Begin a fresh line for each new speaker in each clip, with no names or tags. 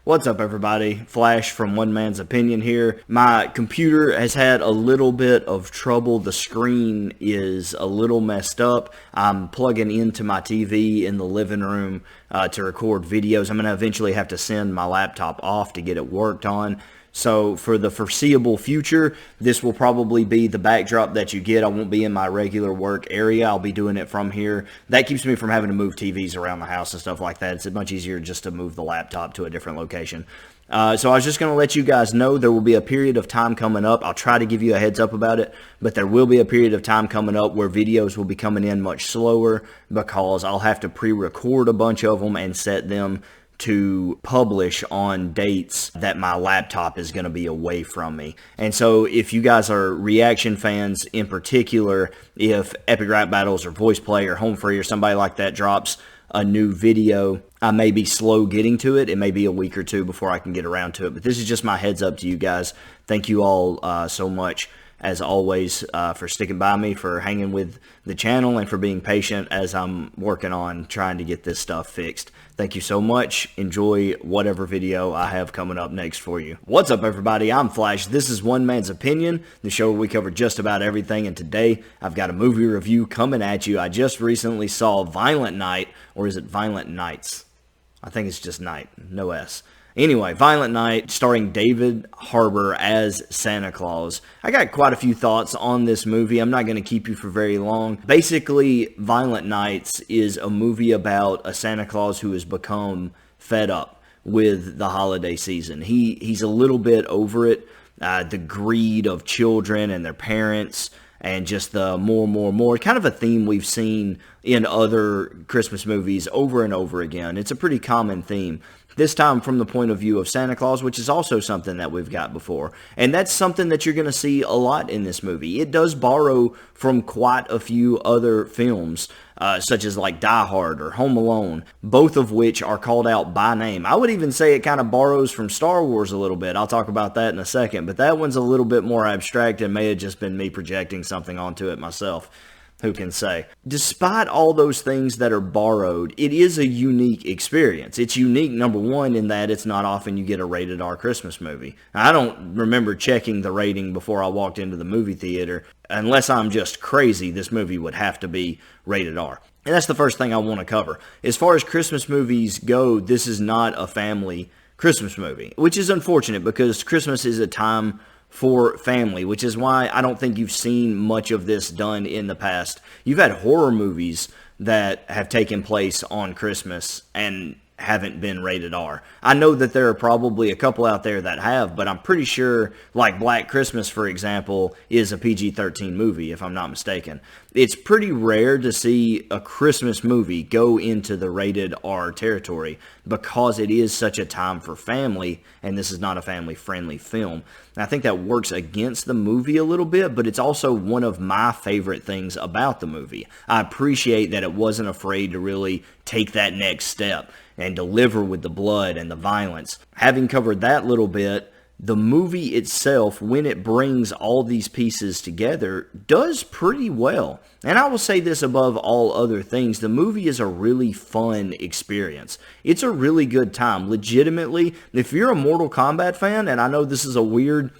What's up, everybody? Flash from One Man's Opinion here. My computer has had a little bit of trouble. The screen is a little messed up. I'm plugging into my TV in the living room to record videos. I'm going to eventually have to send my laptop off to get it worked on. So for the foreseeable future, this will probably be the backdrop that you get. I won't be in my regular work area. I'll be doing it from here. That keeps me from having to move TVs around the house and stuff like that. It's much easier just to move the laptop to a different location. So I was just going to let you guys know there will be a period of time coming up. I'll try to give you a heads up about it, but there will be a period of time coming up where videos will be coming in much slower because I'll have to pre-record a bunch of them and set them to publish on dates that my laptop is going to be away from me. And so if you guys are reaction fans in particular, if Epic Rap Battles or Voice Play or Home Free or somebody like that drops a new video, I may be slow getting to it. It may be a week or two before I can get around to it. But this is just my heads up to you guys. Thank you all so much, as always, for sticking by me, for hanging with the channel, and for being patient as I'm working on trying to get this stuff fixed. Thank you so much. Enjoy whatever video I have coming up next for you. What's up, everybody? I'm Flash. This is One Man's Opinion, the show where we cover just about everything, and today I've got a movie review coming at you. I just recently saw Violent Night, or is it Violent Nights? I think it's just Night, no S. Anyway, Violent Night, starring David Harbour as Santa Claus. I got quite a few thoughts on this movie. I'm not going to keep you for very long. Basically, Violent Nights is a movie about a Santa Claus who has become fed up with the holiday season. He's a little bit over it, the greed of children and their parents, and just the more, kind of a theme we've seen in other Christmas movies over and over again. It's a pretty common theme. This time from the point of view of Santa Claus, which is also something that we've got before. And that's something that you're going to see a lot in this movie. It does borrow from quite a few other films, such as like Die Hard or Home Alone, both of which are called out by name. I would even say it kind of borrows from Star Wars a little bit. I'll talk about that in a second, but that one's a little bit more abstract and may have just been me projecting something onto it myself. Who can say? Despite all those things that are borrowed, it is a unique experience. It's unique, number one, in that it's not often you get a rated R Christmas movie. I don't remember checking the rating before I walked into the movie theater. Unless I'm just crazy, this movie would have to be rated R. And that's the first thing I want to cover. As far as Christmas movies go, this is not a family Christmas movie, which is unfortunate because Christmas is a time for family, which is why I don't think you've seen much of this done in the past. You've had horror movies that have taken place on Christmas and haven't been rated R. I know that there are probably a couple out there that have, but I'm pretty sure, like Black Christmas, for example, is a PG-13 movie, if I'm not mistaken. It's pretty rare to see a Christmas movie go into the rated R territory because it is such a time for family, and this is not a family-friendly film. And I think that works against the movie a little bit, but it's also one of my favorite things about the movie. I appreciate that it wasn't afraid to really take that next step and deliver with the blood and the violence. Having covered that little bit, the movie itself, when it brings all these pieces together, does pretty well. And I will say this above all other things, the movie is a really fun experience. It's a really good time. Legitimately, if you're a Mortal Kombat fan, and I know this is a weird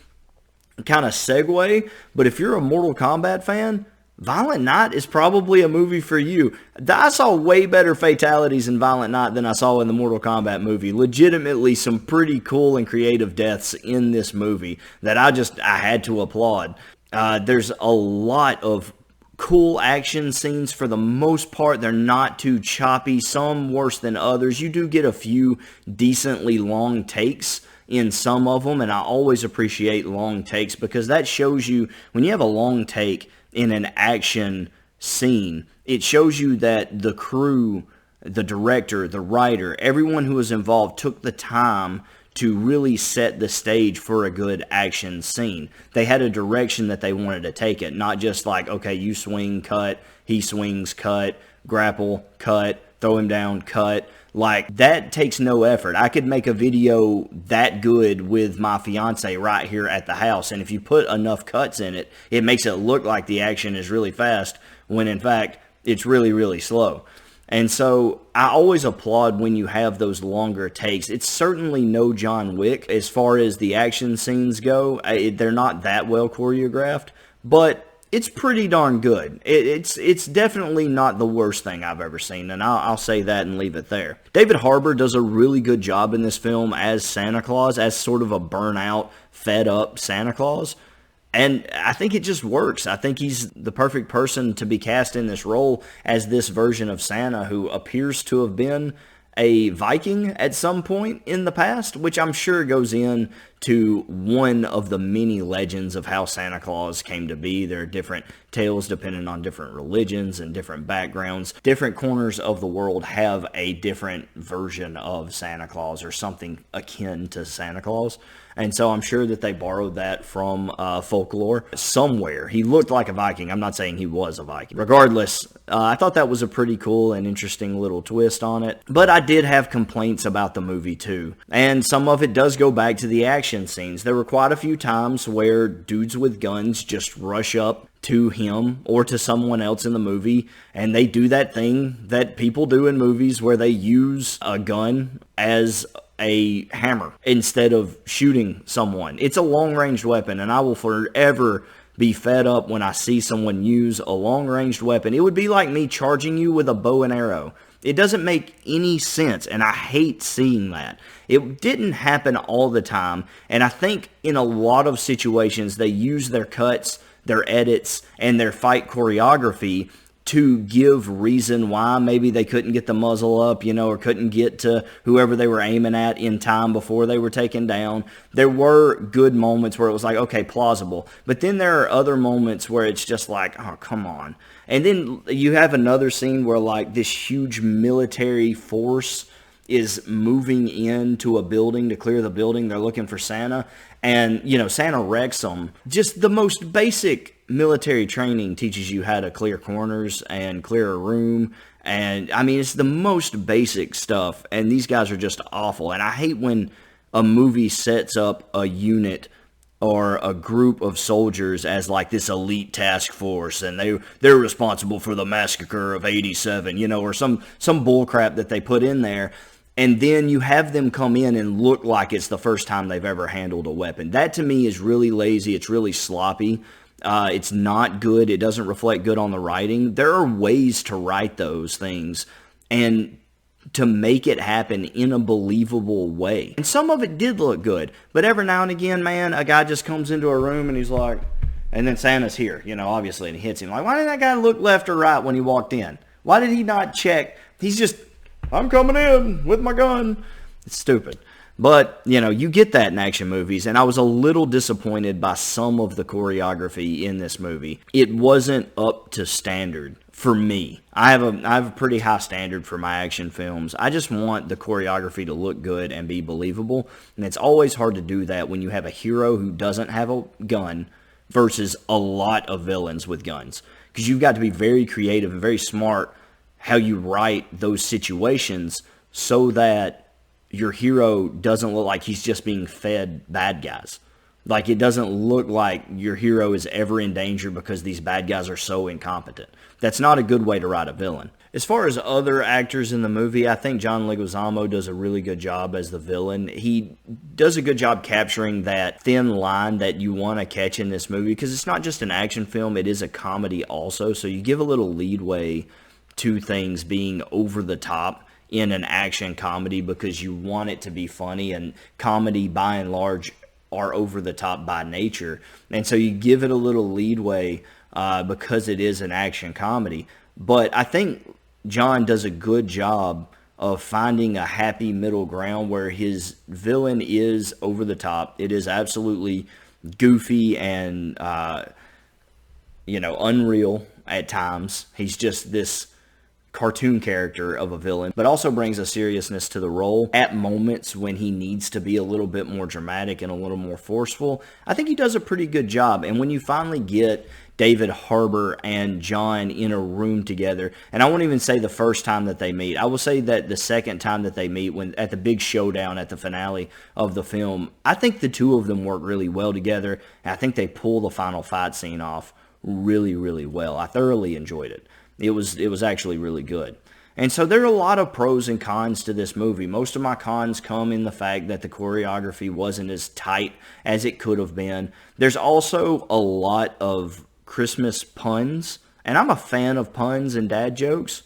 kind of segue, but if you're a Mortal Kombat fan, Violent Night is probably a movie for you. I saw way better fatalities in Violent Night than I saw in the Mortal Kombat movie. Legitimately some pretty cool and creative deaths in this movie that I had to applaud. There's a lot of cool action scenes. For the most part, they're not too choppy, some worse than others. You do get a few decently long takes in some of them, and I always appreciate long takes because that shows you, when you have a long take in an action scene, it shows you that the crew, the director, the writer, everyone who was involved took the time to really set the stage for a good action scene. They had a direction that they wanted to take it, not just like, okay, you swing, cut, he swings, cut, grapple, cut, throw him down, cut. Like, that takes no effort. I could make a video that good with my fiance right here at the house, and if you put enough cuts in it, it makes it look like the action is really fast, when in fact, it's really, really slow. And so I always applaud when you have those longer takes. It's certainly no John Wick as far as the action scenes go. They're not that well choreographed, but it's pretty darn good. It's definitely not the worst thing I've ever seen, and I'll say that and leave it there. David Harbour does a really good job in this film as Santa Claus, as sort of a burnout, fed up Santa Claus. And I think it just works. I think he's the perfect person to be cast in this role as this version of Santa who appears to have been a Viking at some point in the past, which I'm sure goes in to one of the many legends of how Santa Claus came to be. There are different tales depending on different religions and different backgrounds. Different corners of the world have a different version of Santa Claus or something akin to Santa Claus. And so I'm sure that they borrowed that from folklore somewhere. He looked like a Viking. I'm not saying he was a Viking. Regardless, I thought that was a pretty cool and interesting little twist on it. But I did have complaints about the movie too. And some of it does go back to the action scenes. There were quite a few times where dudes with guns just rush up to him or to someone else in the movie, and they do that thing that people do in movies where they use a gun as a hammer instead of shooting someone. It's a long-ranged weapon, and I will forever be fed up when I see someone use a long-ranged weapon. It would be like me charging you with a bow and arrow. It doesn't make any sense, and I hate seeing that. It didn't happen all the time, and I think in a lot of situations they use their cuts, their edits, and their fight choreography to give reason why maybe they couldn't get the muzzle up, or couldn't get to whoever they were aiming at in time before they were taken down. There were good moments where it was like, okay, plausible. But then there are other moments where it's just like, oh, come on. And then you have another scene where like this huge military force is moving into a building to clear the building. They're looking for Santa. And, Santa wrecks them. Just the most basic military training teaches you how to clear corners and clear a room. And, I mean, it's the most basic stuff. And these guys are just awful. And I hate when a movie sets up a unit or a group of soldiers as like this elite task force, and they're responsible for the massacre of 87, or some bullcrap that they put in there. And then you have them come in and look like it's the first time they've ever handled a weapon. That to me is really lazy. It's really sloppy. It's not good. It doesn't reflect good on the writing. There are ways to write those things and to make it happen in a believable way. And some of it did look good. But every now and again, man, a guy just comes into a room and he's like, and then Santa's here, obviously, and he hits him. Like, why didn't that guy look left or right when he walked in? Why did he not check? He's just, I'm coming in with my gun. It's stupid. But, you get that in action movies, and I was a little disappointed by some of the choreography in this movie. It wasn't up to standard for me. I have a pretty high standard for my action films. I just want the choreography to look good and be believable, and it's always hard to do that when you have a hero who doesn't have a gun versus a lot of villains with guns. Because you've got to be very creative and very smart how you write those situations so that your hero doesn't look like he's just being fed bad guys. Like, it doesn't look like your hero is ever in danger because these bad guys are so incompetent. That's not a good way to write a villain. As far as other actors in the movie, I think John Leguizamo does a really good job as the villain. He does a good job capturing that thin line that you want to catch in this movie, because it's not just an action film, it is a comedy also, so you give a little leadway to things being over the top in an action comedy because you want it to be funny, and comedy by and large are over the top by nature, and so you give it a little leadway because it is an action comedy. But I think John does a good job of finding a happy middle ground where his villain is over the top. It is absolutely goofy and unreal at times. He's just this cartoon character of a villain, but also brings a seriousness to the role at moments when he needs to be a little bit more dramatic and a little more forceful. I think he does a pretty good job. And when you finally get David Harbour and John in a room together, and I won't even say the first time that they meet, I will say that the second time that they meet, when at the big showdown at the finale of the film, I think the two of them work really well together, and I think they pull the final fight scene off really, really well. I thoroughly enjoyed it. It was actually really good. And so there are a lot of pros and cons to this movie. Most of my cons come in the fact that the choreography wasn't as tight as it could have been. There's also a lot of Christmas puns, and I'm a fan of puns and dad jokes.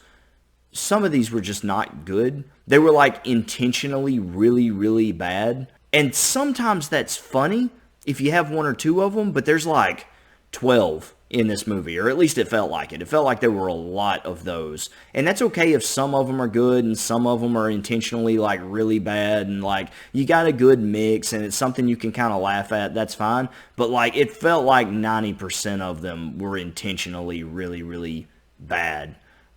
Some of these were just not good. They were like intentionally really, really bad. And sometimes that's funny if you have one or two of them, but there's like 12 in this movie, or at least it felt like it. It felt like there were a lot of those. And that's okay if some of them are good and some of them are intentionally like really bad, and like you got a good mix and it's something you can kind of laugh at, that's fine. But like it felt like 90% of them were intentionally really, really bad.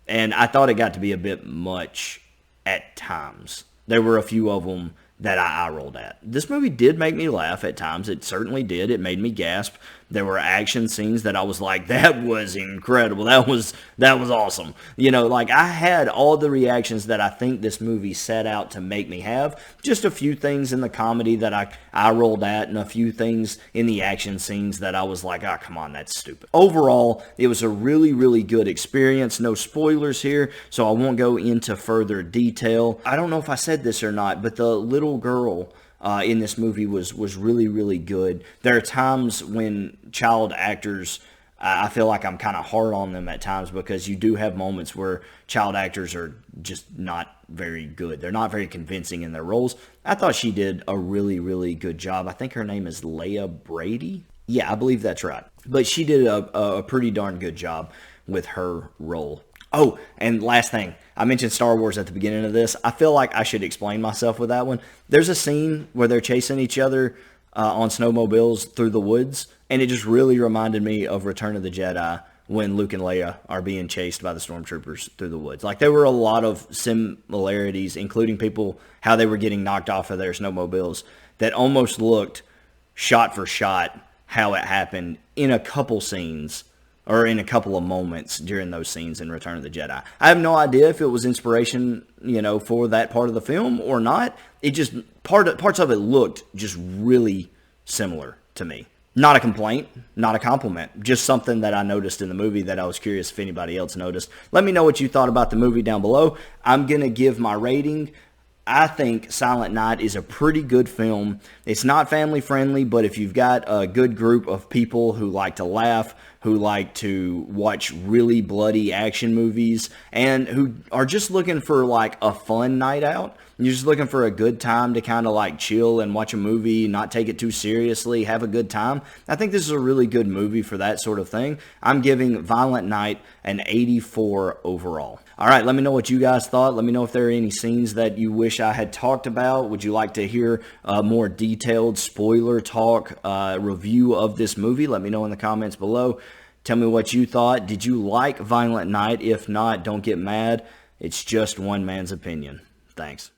And I thought it got to be a bit much at times. There were a few of them that I rolled at. This movie did make me laugh at times. It certainly did. It made me gasp. There were action scenes that I was like, that was incredible. That was awesome. You know, like I had all the reactions that I think this movie set out to make me have. Just a few things in the comedy that I rolled at, and a few things in the action scenes that I was like, oh, come on, that's stupid. Overall, it was a really, really good experience. No spoilers here, so I won't go into further detail. I don't know if I said this or not, but the little girl in this movie was really, really good. There are times when child actors, I feel like I'm kind of hard on them at times, because you do have moments where child actors are just not very good. They're not very convincing in their roles. I thought she did a really, really good job. I think her name is Leah Brady. Yeah, I believe that's right. But she did a pretty darn good job with her role. Oh, and last thing, I mentioned Star Wars at the beginning of this. I feel like I should explain myself with that one. There's a scene where they're chasing each other on snowmobiles through the woods, and it just really reminded me of Return of the Jedi when Luke and Leia are being chased by the stormtroopers through the woods. Like, there were a lot of similarities, including people, how they were getting knocked off of their snowmobiles, that almost looked shot for shot how it happened in a couple scenes, or in a couple of moments during those scenes in Return of the Jedi. I have no idea if it was inspiration, for that part of the film or not. It just, parts of it looked just really similar to me. Not a complaint, not a compliment, just something that I noticed in the movie that I was curious if anybody else noticed. Let me know what you thought about the movie down below. I'm going to give my rating. I think Silent Night is a pretty good film. It's not family friendly, but if you've got a good group of people who like to laugh, who like to watch really bloody action movies, and who are just looking for like a fun night out, you're just looking for a good time to kind of like chill and watch a movie, not take it too seriously, have a good time, I think this is a really good movie for that sort of thing. I'm giving Violent Night an 84 overall. All right, let me know what you guys thought. Let me know if there are any scenes that you wish I had talked about. Would you like to hear a more detailed spoiler talk review of this movie? Let me know in the comments below. Tell me what you thought. Did you like Violent Night? If not, don't get mad. It's just one man's opinion. Thanks.